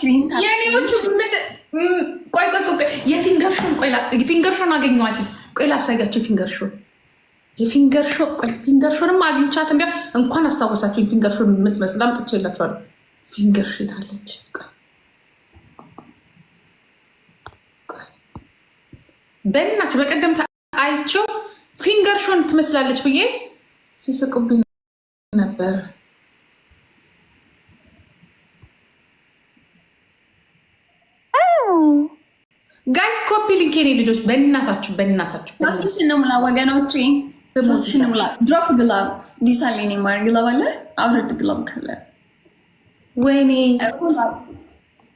ስክሪን የኔዎቹ ቆይ የፊንገር ሾን አገኘኋት። ቆይ ላሳያቸው የፊንገር ሾ ቆይ ፊንገር ሾንም አግኝቻት እንኳን አስታወሳችሁኝ። ፊንገር ሾን የምትመስል አምጥቼላችኋለሁ። ፊንገር ሾ የታለች? በእናትህ በቀደም አይቼው ፊንገር ሾን ትመስላለች ብዬ ሲስቁብኝ ነበር። ጋይስ ኮፒ ሊንክ የኔ ልጆች በእናታችሁ 3,000 ነው ሙላ ወገኖቼ፣ 3,000 ነው ሙላ። ድሮፕ ግላብ ዲሳሊኒ ማር ግላብ አለ አውርድ ግላብ ካለ ወይኔ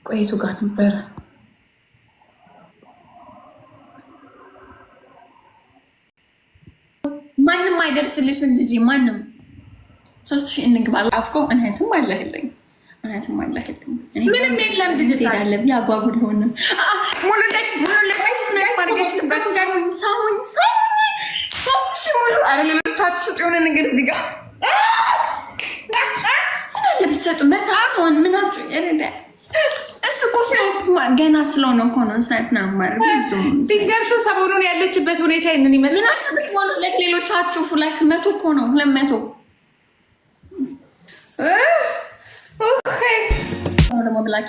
ቆይቱ ጋር ነበረ። ማንም አይደርስልሽ እንጂ ማንም 3,000 እንግባ አፍቆ እንሄትም አይለህልኝ ምንም የለም። ልጅ ያለ ያጓጉል ሆነ ሙሉለት ሳሙኝ 3,000 ሙሉ አረ ሌሎቻችሁ ስጡ የሆነ ነገር እዚህ ጋር ለብሰጡ መሳሆን ምናችሁ ረዳ እሱ እኮ ስናይፕ ገና ስለሆነ እኮ ነው ስናይፕ ነው ማለት ፊንገር ሾ ሰሞኑን ያለችበት ሁኔታ ይሄንን ይመስላል። ለሌሎቻችሁ ላይክ 100 እኮ ነው 200 ኦኬ ደግሞ ብላኪ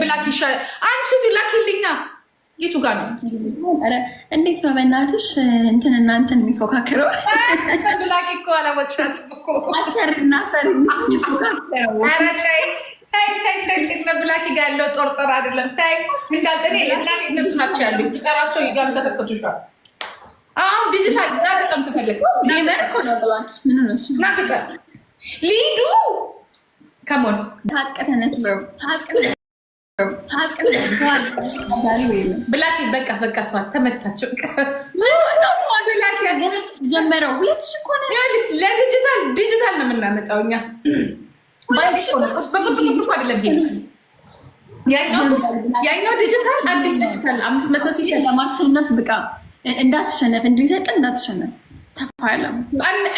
ብላኪ ይሻላል። አንቺ ላኪልኛ የቱ ጋር ነው? ኧረ እንዴት ነው በእናትሽ እንትን እናንተን የሚፎካከረው? ብላኪ እኮ አላወቅሻትም እኮ አሰርና ሰር የሚፎካከረው። ኧረ ተይ ብላኪ ጋር ያለው ጦርጦር አይደለም። ተይ እንዳልጠኔ ለምናት እነሱ ናቸው ያሉ ጠራቸው ይጋሉ ተተከቱሻል። አሁን ዲጂታል ናገጠም ትፈልግ ጌመር እኮ ነው ብላኪ ምን ነው እሱ ናገጠም ሊዱ ከሞን ታጥቀተነስ ብላኪ በቃ ተዋት ተመታቸው። ጀመረው 2,000 እኮ ነው ለዲጂታል ነው የምናመጣው እኛ ያኛው ዲጂታል አዲስ ዲጂታል 500 ሲሰጥ ለማሸነፍ ብቃ እንዳትሸነፍ እንዲሰጥ እንዳትሸነፍ ተፋለም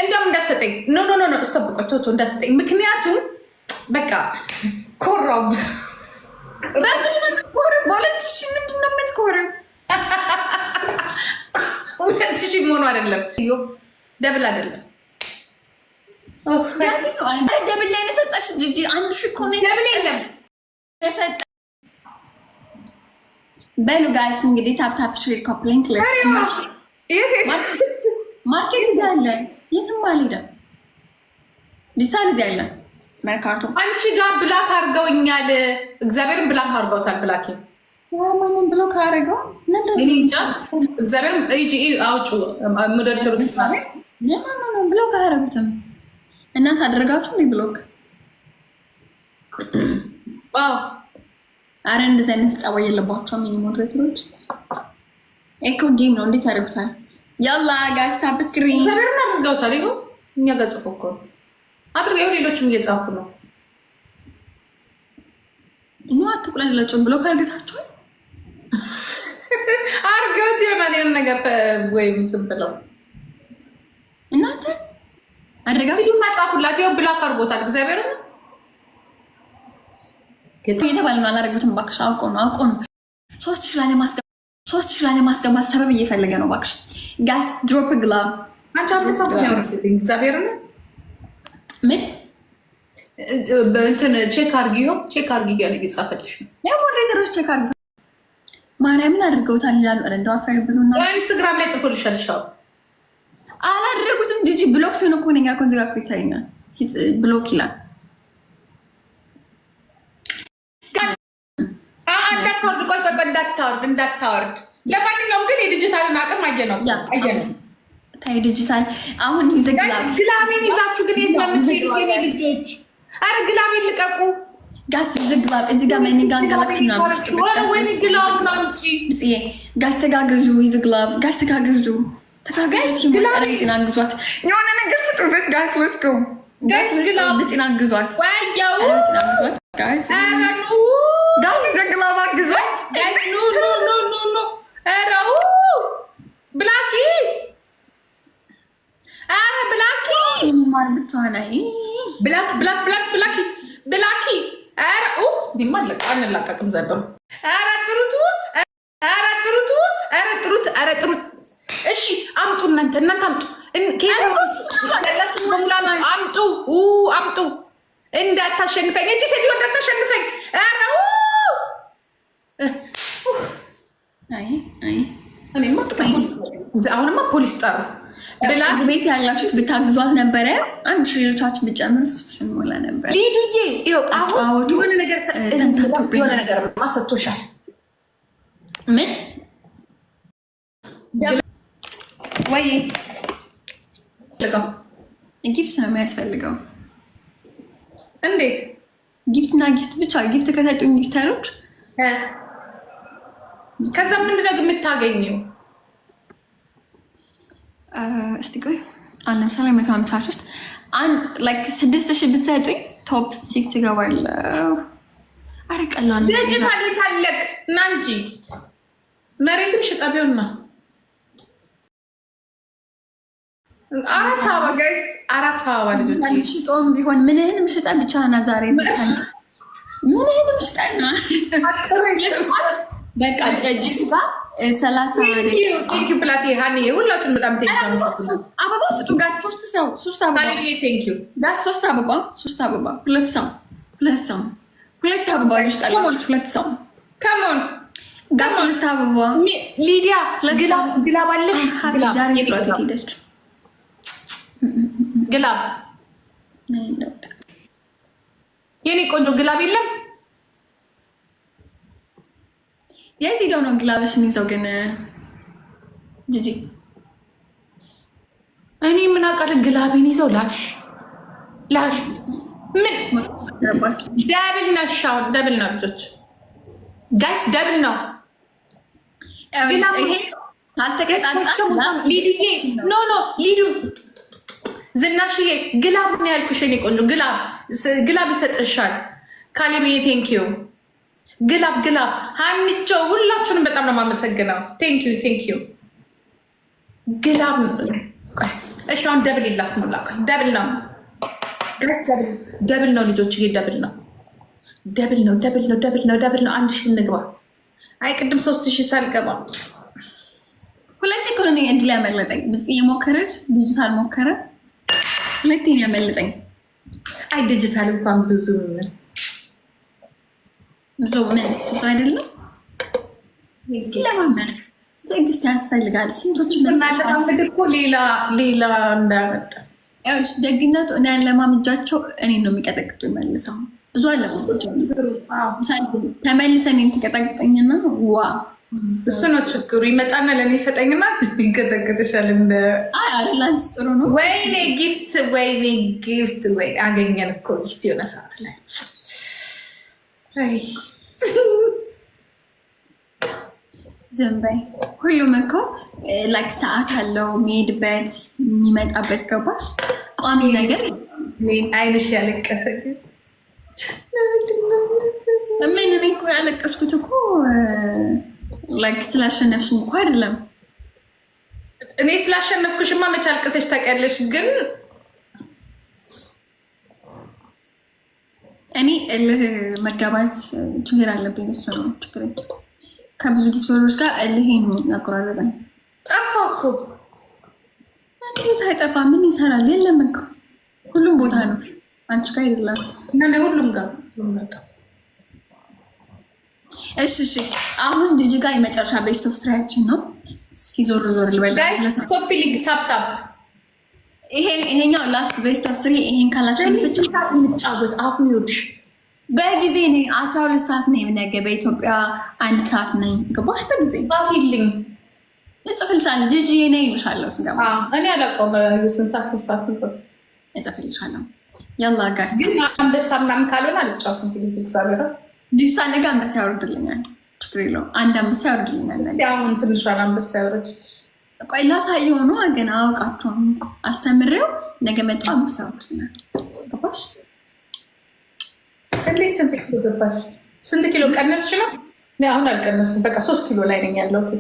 እንደውም እንዳሰጠኝ ኖ እስጠብቆ ቶቶ እንዳሰጠኝ ምክንያቱም በቃ ኮራው በ2,000 ምንድን ነው የምትኮረው? 2,000 መሆኑ አይደለም ደብል አይደለም ደብል ላይ የሰጠሽ ጂጂ 1,000 እኮ ነው ደብል የለም የሰጠ በሉ ጋይስ እንግዲህ ታፕ ሼር ኮፕሊንግ ማርኬት እዚህ አለ የትም አልሄደም። ዲጂታል እዚህ አለ መርካቶ አንቺ ጋር ብላክ አድርገውኛል። እግዚአብሔርን ብላክ አድርገውታል። ብላክ ማንም ብሎክ አድርገው እንጃ እግዚአብሔርን አውጩ ሞዴሬተሮች ብሎክ አያደርጉትም። እናንተ አደረጋችሁ እንዴ ብሎክ? አረ እንደዚህ አይነት ጸባይ የለባቸውም ሚኒ ሞዴሬተሮች። ኤኮ ጌም ነው እንዴት ያደርጉታል? ያላ ጋይስ ታፕ ስክሪን እግዚአብሔርን አድርገውታል። ይኸው እኛ ጋር ጽፎ እኮ አድርገው ሌሎችም እየጻፉ ነው። አትቁለላቸው ብሎክ አድርገታቸዋል። አድርገውት የሆነ ነገር ወይም ብለው እናንተ አድርጋችሁ ማጻፉላት ይኸው ብላክ አድርጎታል። እግዚአብሔርን የተባለ ነው አላደረጉትም። እባክሽ አውቆ ነው 3,000 ላይ ለማስገባት ሰበብ እየፈለገ ነው። እባክሽ ጋይስ ድሮፕ ግላብ አንቺ አብረሳት ያወርድልኝ እግዚአብሔርን ምን በእንትን ቼክ አርጊ እያለ እየጻፈልሽ ነው። ሞዴሬተሮች ቼክ አርጊ ማርያምን አድርገውታል ይላሉ። ኧረ እንደው አፈር ብሉና ኢንስታግራም ላይ ጽፎልሻል። ሻው አላደረጉትም። ጂጂ ብሎክ ሲሆን እኮ ነኛ ኮንዚጋ እኮ ይታየኛል። ብሎክ ይላል። እንዳታወርድ። ለማንኛውም ግን የዲጂታልን አቅም አየነው። ታይ ዲጂታል አሁን ግላቤን ይዛችሁ ግን የት ነው የምትሄዱት የኔ ልጆች? አረ ግላቤን ልቀቁ። ጋስ ዝግባብ እዚህ ጋር ማይኒጋን ጋላክሲ ነው ወይ ግላብ ናምጪ ብጽዬ ጋስ ተጋገዙ ይዝግላብ ጋስ ተጋገዙ ግላቤን አግዟት የሆነ ነገር ስጡበት ጋስ ለስኩ ጋስ ግላብ ብጽና አግዟት ወያው ጋስ አረኑ ጋስ ዝግላብ አግዟት ጋስ ኑ አራው ብላኪ አረ ብላኪ ማር ብቻ ነይ ብላኪ አረ ዲማለቅ አንላቀቅም ዘንድሮ። ኧረ ጥሩት፣ ኧረ ጥሩት። እሺ አምጡ፣ እናንተ አምጡ፣ አምጡ። እንዳታሸንፈኝ እቺ ሴትዮ እንዳታሸንፈኝ። ኧረ አሁንማ ፖሊስ ጠሩ። ቤት ያላችሁት ብታግዟት ነበረ። 1 ሺህ ሌሎቻችሁ ብጨምር 3 ሺህ ሞላ ነበር። ሊዱዬ የሆነ ነገር ማሰቶሻል። ምን ወይ ጊፍት ነው የሚያስፈልገው? እንዴት ጊፍትና ጊፍት ብቻ? ጊፍት ከሰጡኝ ጊፍተሮች ከዛ ምንድነው የምታገኘው? እስቲ ቆይ አሁን ለምሳሌ 153 ላይክ 6000 ብትሰጡኝ ቶፕ 6 እገባለሁ። ኧረ ቀላል ነው። ዲጂታል ታለቅ እና እንጂ መሬትም ሽጣ ቢሆንና 4 አበባ ጋይስ 4 አበባ ልጆች ሽጦም ቢሆን ምንህንም ሽጣ ብቻ ና ዛሬ ምንህንም ሽጣና በቃ እጅቱ ጋር 30 ቴንክ ዩ ፕላቲ ሃኒ ሁላችሁም በጣም ቴንክ ዩ አመሰግናለሁ። አበባ ስጡ ጋር 3 አበባ ቴንክ ዩ ጋር 3 አበባ 2 ሰው 2 አበባ ይሽጣል። 2 ሰው ካሞን ጋር 2 አበባ ሊዲያ ግላብ አለሽ? ዛሬ ስራት ሄደች ግላብ የኔ ቆንጆ ግላብ የለም። የት ሄደው ነው ግላብሽን ይዘው? ግን ጂጂ እኔ ምን አውቃለሁ? ግላቤን ይዘው ላሽ ምን ደብል ነሻውን ደብል ነው ልጆች ጋይስ ደብል ነው። ሊዱዬ ኖ ሊዱ ዝናሽዬ ግላብ ነው ያልኩሽ የኔ ቆንጆ ግላብ ይሰጥሻል። ካሌብዬ ቴንኪዩ ግላብ ሀኒቸው ሁላችሁንም በጣም ነው የማመሰግነው። ቴንኪዩ ግላብ። እሺ አሁን ደብል ላስሞላ። ደብል ነው ደብል ነው ልጆች፣ ይሄ ደብል ነው። 1 ሺህ እንግባ። አይ ቅድም 3000 ሳልገባ ሁለቴ ኮሎኒ እድል ያመለጠኝ። ብጽ የሞከረች ዲጂታል ሞከረ፣ ሁለቴ ያመለጠኝ። አይ ዲጂታል እንኳን ብዙ አይደለም። ለማመን ትዕግስት ያስፈልጋል። ስንቶች መናለማመድ እኮ ሌላ እንዳያመጣ ደግነቱ እኔ ያለማምጃቸው እኔን ነው የሚቀጠቅጡ መልሰው ብዙ አለማመጃ ተመልሰን ተቀጠቅጠኝና ዋ እሱ ነው ችግሩ። ይመጣና ለእኔ ይሰጠኝና ይቀጠቅጥሻል። እንደ አላንስ ጥሩ ነው። ወይኔ ጊፍት ወይ አገኘን እኮ ጊፍት የሆነ ሰዓት ላይ ዝም በይ። ሁሉም እኮ ላይክ ሰዓት አለው የሚሄድበት የሚመጣበት። ገባሽ? ቋሚ ነገር አይንሽ ያለቀሰ ጊዜ ምን? እኔ እኮ ያለቀስኩት እኮ ላይክ ስላሸነፍሽ እኮ አይደለም። እኔ ስላሸነፍኩሽማ መቼ አልቀሰሽ ታውቂያለሽ? ግን እኔ እልህ መጋባት ችግር አለብኝ። እሱ ነው ችግር። ከብዙ ጊፍተሮች ጋር እልሄን ያቆራረጠኝ። ጠፋ እኮ። እንዴት አይጠፋ? ምን ይሰራል? የለም እኮ ሁሉም ቦታ ነው። አንቺ ጋር አይደለም እና ሁሉም ጋር። እሺ አሁን ጂጂ ጋር የመጨረሻ ቤስት ኦፍ ስራችን ነው። እስኪ ዞር ልበል። ኮፒ ሊንክ ታፕ ይሄኛው ላስት ቤስት ኦፍ ስሪ። ይሄን ካላሸንፍች ሰዓት እንጫወት። አሁን ይኸውልሽ በጊዜ ነኝ 12 ሰዓት ነኝ። ነገ በኢትዮጵያ 1 ሰዓት ነኝ። ገባሽ? በጊዜ ባፊልኝ እጽፍልሻለሁ። ጂጂ ነኝ ይልሻለሁ ስገባ። እኔ አላውቀውም ስንት ሰዓት ነበር። እጽፍልሻለሁ። ያላ ጋስ ግን አንበሳ ምናምን ካልሆነ አልጫወትም። እንግዲህ እግዚአብሔር ዲጂታል ነገ አንበሳ ያወርድልኛል። ችግር የለውም። አንድ አንበሳ ያወርድልኛል። አሁን ትንሿን አንበሳ ያወርድልሽ። ቆይ ላሳየው ነው። ገና አውቃቸውም አስተምሬው ነገ መጣ አንበሳ ያወርድልኛል። ገባሽ? እንዴት ስንት ኪሎ ገባሽ? ስንት ኪሎ ቀነስሽ ነው? አሁን አልቀነስኩም። በቃ 3 ኪሎ ላይ ነኝ ያለሁት።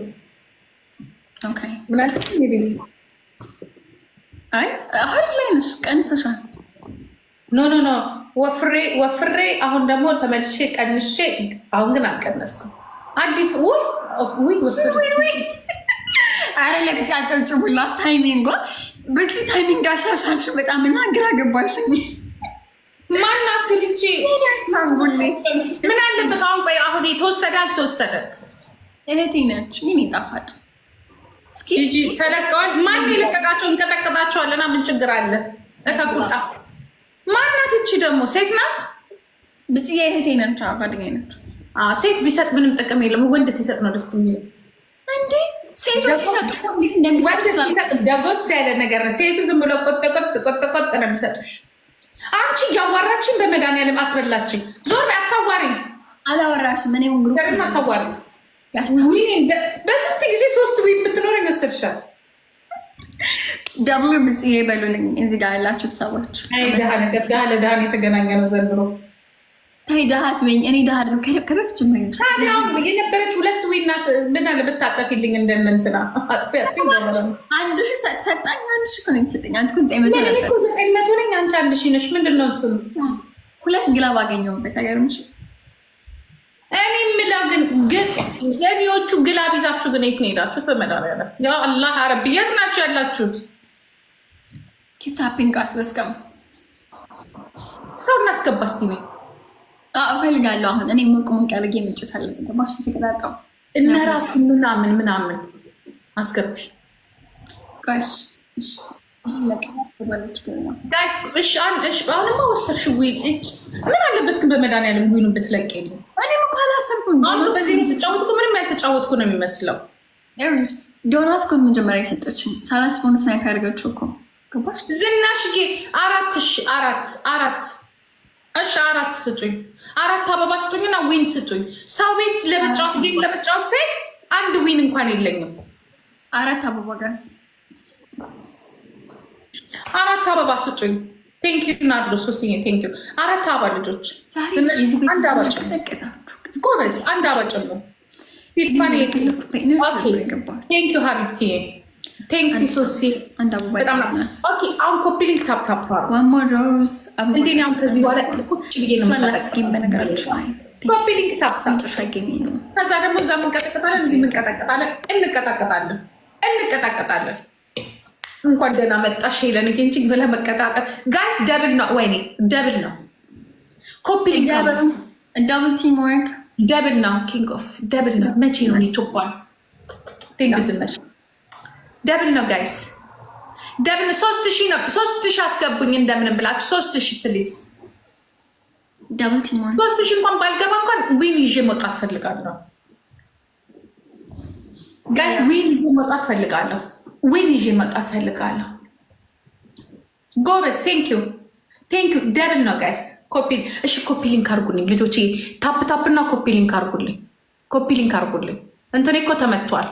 ኦኬ ምናምን አይ አሪፍ ላይ ነሽ። ቀንሰሻል። ኖ ወፍሬ አሁን ደግሞ ተመልሼ ቀንሼ፣ አሁን ግን አልቀነስኩም። አዲስ ውይ አረ ለብቻ ጨብጭቡላት። ታይሚንጓ በዚህ ታይሚንግ አሻሻልሽ በጣም እና ግራ ገባሽኝ። ማናት ግልቺ ምን አለበት አሁን? ቆይ አሁን የተወሰደ አልተወሰደ እህቴ ነች። ምን ይጣፋጭ እስኪ ተለቀዋል። ማን የለቀቃቸው? እንቀጠቅጣቸዋለና ምን ችግር አለ? ተከቁጣ ማናት? እቺ ደግሞ ሴት ናት። ብጽዬ እህቴ ነች፣ ጓደኛዬ ነች። ሴት ቢሰጥ ምንም ጥቅም የለም። ወንድ ሲሰጥ ነው ደስ የሚለው። እንዴ ሴቶች ሲሰጡ እንዴት እንደሚሰጡ ደጎስ ያለ ነገር ነው። ሴቱ ዝም ብሎ ቆጥ ነው የሚሰጡሽ። አንቺ እያዋራችን በመድኃኒዓለም አስበላችን። ዞር አታዋሪኝ። አላወራሽም። እኔ ገርም አታዋሪ። በስንት ጊዜ 3 ዊን የምትኖር ይመስልሻት? ደብሉ ብጽዬ በሉልኝ እዚህ ጋር ያላችሁት ሰዎች። ድሃ ነገር ድሃ ለድሃን የተገናኘ ነው ዘንድሮ። ታይ ድሃት በይኝ። እኔ ድሃ ነው ከበፊት ጀምሮ የነበረች 2 ዊን ናት። ምን አለ ብታጠፊልኝ እንደነንትና አጥፊ አንድ ሺህ ሰጣኝ። 1 ሺህ እኮ ነው የተሰጠኝ። አንቺ እኮ 900 ነበር። 900 ነኝ፣ አንቺ 1 ሺህ ነሽ። ምንድን ነው እንትኑ? 2 ግላብ አገኘሁበት። አይገርምሽ? እኔ የምለው ግን የኔዎቹ ግላብ ይዛችሁ ግን የት ነው ሄዳችሁት? በመድኃኒዓለም ያ አላህ አረብ የት ናችሁ ያላችሁት? ኪፕ ታፒንግ አስለስከም ሰው እናስገባ እስቲ ነኝ እፈልጋለሁ። አሁን እኔ ሞቅ ያለ ጌም እንጭታለን። ገባሽ? ተቀጣጣው እነራችሁ ምናምን አስገቢ ጋይስ። ጋይስ አሁንማ ወሰርሽ ዊል ምን አለበት ግን በመድኃኒዓለም ዊኑን ብትለቅልኝ። እኔም እኮ አላሰብኩም። አሁን በዚህ ስጫወትኩ ምንም ያልተጫወትኩ ነው የሚመስለው። ዶናት እኮ መጀመሪያ የሰጠችኝ ሳላስበውን ስናይፕ ያደርገችው እኮ ገባሽ? ዝናሽዬ 4 ስጡኝ፣ 4 አበባ ስጡኝና ዊን ስጡኝ። ሰው ቤት ለመጫወት ጌም ለመጫወት ሳይል 1 ዊን እንኳን የለኝም። 4 አበባ ጋስ 4 አበባ ስጡኝ። ቴንኪዩ ናርዶ ሶስዬ ቴንኪዩ። 4 አበባ ልጆች፣ አንድ አበባ ጎበዝ፣ አንድ አበባ ጨምሮ ሲፋኔ ቴንኪዩ ሀቢብቲዬ ቴንኪዩ ሶሲ። በጣም ኦኬ። አሁን ኮፒ ሊንክ ታፕ ሮዝ እንዴ አሁን ከዚህ በኋላ ቁጭ ብዬ ነው በነገራችሁ ኮፒ ሊንክ ታፕ ከዛ ደግሞ እዛ ምንቀጠቀጣለን፣ እዚህ ምንቀጠቀጣለን፣ እንቀጣቀጣለን። እንኳን ደህና መጣሽ ሄለን እንጂ ብለህ መቀጣቀጥ ጋይስ ደብል ነው። ወይኔ ደብል ነው። ኮፒ ሊንክ ደብል ቲም ወርክ ደብል ነው። ኪንግ ኦፍ ደብል ነው። መቼ ነው ኢትዮጵያን ቴንኪዩ ዝናሽ ደብል ነው ጋይስ፣ ደብል 3000 ነው። 3000 አስገቡኝ እንደምንም ብላችሁ 3000 ፕሊዝ። ደብል ቲም ወርክ 3000 እንኳን ባልገባ እንኳን ዊን ይዤ መውጣት ፈልጋለሁ ጋይስ። ዊን ይዤ መውጣት ፈልጋለሁ። ጎበዝ ቴንኪዩ። ደብል ነው ጋይስ። እሺ ኮፒ ሊንክ አርጉልኝ ልጆች፣ ታፕ እና ኮፒ ሊንክ አርጉልኝ። እንትኔ እኮ ተመቷል።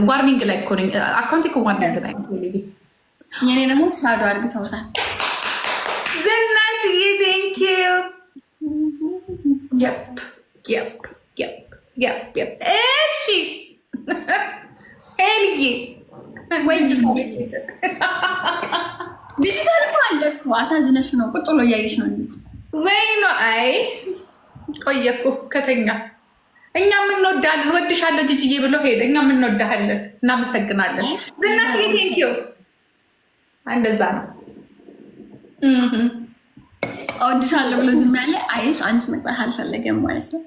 ዋርኒንግ ላይ እኮ ነኝ። አካውንት እኮ ዋርኒንግ ላይ የኔ ደግሞ ስላዶ አድርግተውታል። ዝናሽዬ ቴንኪዩ። እሺ ሄልዬ ወይ ዲጂታል እኮ አለ እኮ። አሳዝነሽ ነው ቁጭ ብሎ እያየሽ ነው እንደዚህ ወይ ነው። አይ ቆየኩ ከተኛ። እኛ የምንወዳለን ወድሻለሁ ጂጂዬ ብሎ ሄደ። እኛ የምንወዳለን፣ እናመሰግናለን። ዝናሽ ቴንኪዩ። እንደዛ ነው። እወድሻለሁ ብሎ ዝም ያለ አይሽ አንቺ መግባት አልፈለገም ማለት ነው።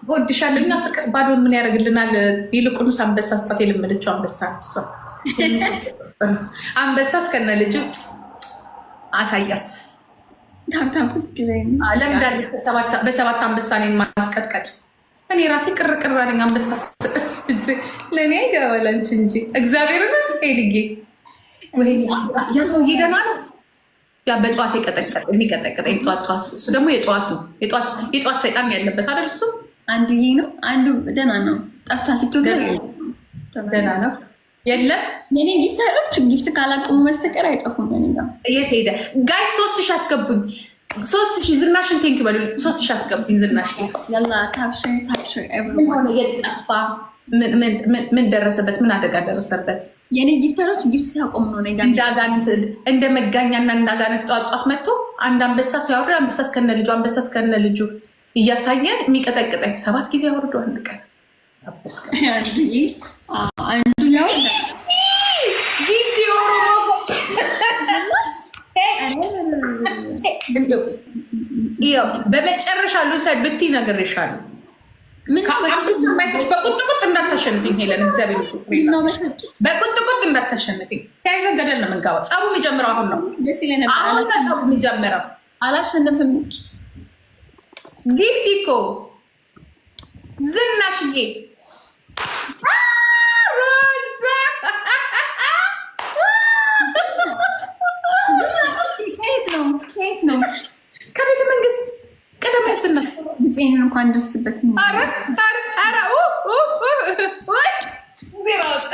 እወድሻለሁ። እኛ ፍቅር ባዶን ምን ያደርግልናል? ይልቁንስ አንበሳ ስጣት። የለመደችው አንበሳ አንበሳ እስከነ ልጁ አሳያት። ለምዳለች በ7 አንበሳ እኔን ማስቀጥቀጥ። እኔ ራሴ ቅርቅር አለኝ። አንበሳ ለእኔ አይገባላንች እንጂ እግዚአብሔርን ሄድጌ ያ ሰውዬ ደህና ነው። ያ በጠዋት የሚቀጠቅጠኝ ጠዋት። እሱ ደግሞ የጠዋት ነው። የጠዋት ሰይጣን ያለበት አይደል? እሱ አንዱ ይሄ ነው፣ አንዱ ደህና ነው። ጠፍቷል። ደህና ነው። የለም የኔ ጊፍተሮች ጊፍት ካላቆሙ በስተቀር አይጠፉም። የት ሄደ ጋይስ? 3000 አስገቡኝ። 3000 ዝናሽን ቴንክ በሉ። 3000 አስገቡኝ። ዝናሽ ያላ ታብሽር የጠፋ ምን ደረሰበት? ምን አደጋ ደረሰበት? የኔ ጊፍተሮች ጊፍት ሲያቆሙ ነው እንደ መጋኛና እንዳጋነት ጧጧት መጥቶ አንድ አንበሳ ሲያወርድ አንበሳ እስከነ ልጁ እያሳየ የሚቀጠቅጠኝ 7 ጊዜ አወርዶ አንድ ቀን አንዱ ያው ጊፍት የኦሮሞ በመጨረሻ ልውሰድ ብትይ ነግሬሻለሁ። በቁጥቁጥ እንዳታሸንፊኝ ሄለን፣ እግዚአብሔር በቁጥቁጥ እንዳታሸንፊኝ። ተያይዘን ገደል ነው የምንገባው። ጸቡ የሚጀምረው አሁን ነው። አሁን ነው ጸቡ የሚጀምረው። አላሸንፍም። ጊፍቲ እኮ ዝናሽዬ ከየት ነው? ከቤተ መንግስት ቀደም ዝና ብፄን እንኳን ደርስበት ዜሮ ወጣ።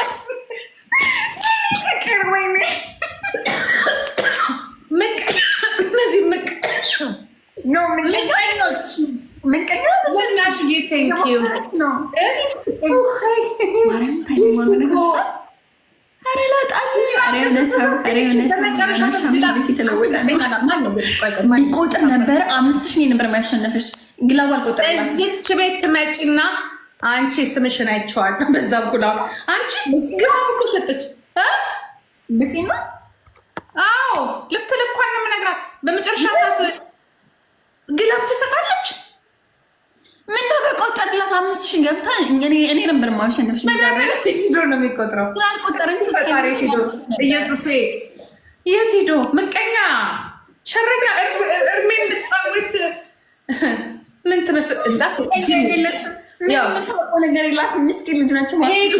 እነዚህ ምቀኞች ዝናሽዬ ቴንኪው ነው። ቁጥር ነበረ 5000 ነበር የሚያሸነፍሽ። ግላባል ቁጥር እዚች ቤት ትመጪና አንቺ ስምሽን አይቼዋለሁ። በዛ ጉላ አንቺ ግላብ እኮ ሰጠች ብጤና። አዎ ልክ ልኳን ነው የምነግራት። በመጨረሻ ሰዓት ግላብ ትሰጣለች። ምን ነው በቆጠርላት 5000 ገብታ እኔ ነበር ማሸነፍሽ። ሄዶ ነው የሚቆጥረው። ፈጣሪ ሄዶ ኢየሱስ የት ሄዶ ምቀኛ ሸረኛ እርሜ እንድትጫወት ምን ትመስል ነገር የላት ምስኪን ልጅ ናቸው። ሄዱ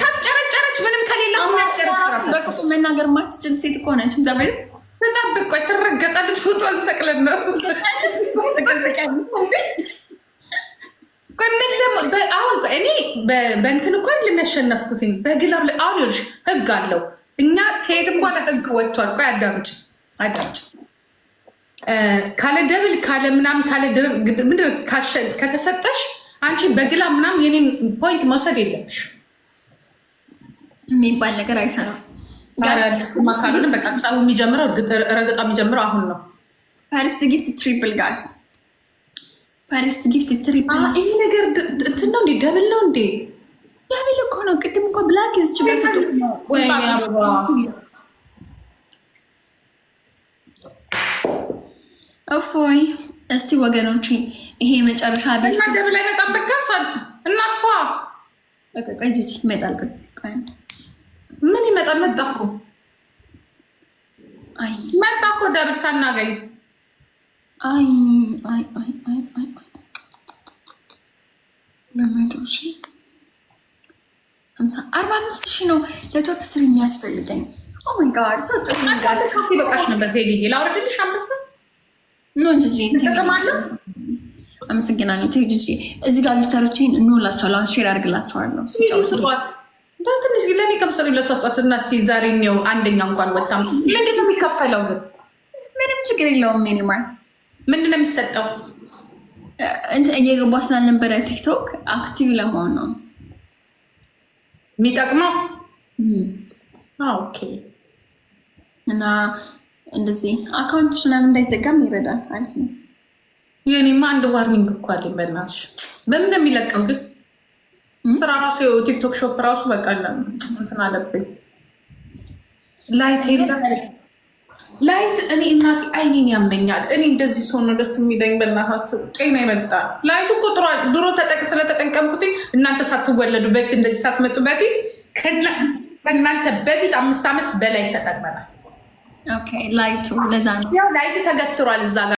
ታፍጨረጨረች። ምንም ከሌላት ታፍጨረጨረ። በቁጡ መናገር ማትችል ሴት እኮ ነች። እግዚአብሔር ተጣብቆ ትረገጣለች። ፎቶን ሰቅለን ነው አሁን እኔ በእንትን እንኳን ለሚያሸነፍኩትኝ በግላብ አሁን ይኸውልሽ ህግ አለው። እኛ ከሄድም በኋላ ህግ ወጥቷል። ቆይ አዳምጭ ካለ ደብል ካለ ምናምን ካለ ምንድን ከተሰጠሽ አንቺ በግላብ ምናምን የኔን ፖይንት መውሰድ የለብሽ የሚባል ነገር አይሰራም። ስማ ካልሆነ በቃ ጸቡ የሚጀምረው ረገጣ የሚጀምረው አሁን ነው። ፈርስት ጊፍት ትሪፕል ጋዝ ፈርስት ጊፍት ትሪፕል። ይሄ ነገር እንትን ነው እንዴ? ደብል ነው እንዴ? ደብል እኮ ነው። ቅድም እኮ ብላክ ይዝች በሰጡ ወይ አበባ እፎይ። እስቲ ወገኖቼ ይሄ መጨረሻ ቤት እና ደብል አይመጣም። በቃ እናጥፋ። ቆይ ጂጂ ይመጣል። ምን ይመጣል? መጣ እኮ አይ መጣ እኮ ደብል ሳናገኝ አይ ለማይቶሽ 45,000 ነው ለቶፕ 3 የሚያስፈልገኝ። ኦ ማይ ጋድ ሰው ጥሩ ጋር ካፌ በቃሽ ነበር። ሄሊዬ ላውርድልሽ አንበሳ ነው ጂጂ ተገማለሁ። አመሰግናለሁ ጂጂ። እዚህ ጋር ጊፍተሮቼን እንውላቸዋለሁ። አሁን ሼር አድርግላቸዋለሁ። ሲጫወቱት ትንሽ ለኔ ከምሰሉ ለሷስጧት እና እስቲ ዛሬ ነው አንደኛ እንኳን ወጣም። ምንድን ነው የሚከፈለው? ግን ምንም ችግር የለውም። ሚኒማል ምንድን ነው የሚሰጠው? እየገባ ስላልነበረ ቲክቶክ አክቲቭ ለመሆን ነው የሚጠቅመው። ኦኬ። እና እንደዚህ አካውንትሽ ምናምን እንዳይዘጋም ይረዳል። አሪፍ ነው። የኔማ አንድ ዋርኒንግ እኮ አለኝ። በእናትሽ በምን ነው የሚለቀው? ግን ስራ ራሱ ቲክቶክ ሾፕ ራሱ በቃ እንትን አለብኝ። ላይት እኔ እናቴ አይኔን ያመኛል። እኔ እንደዚህ ሰው ነው ደስ የሚለኝ። በእናታችሁ ጤና ይመጣል። ላይቱ እኮ ድሮ ስለተጠንቀምኩትኝ እናንተ ሳትወለዱ በፊት እንደዚህ ሳትመጡ በፊት ከእናንተ በፊት 5 ዓመት በላይ ተጠቅመናል። ላይቱ ለዛ ነው ያው ላይቱ ተገትሯል እዛ ጋር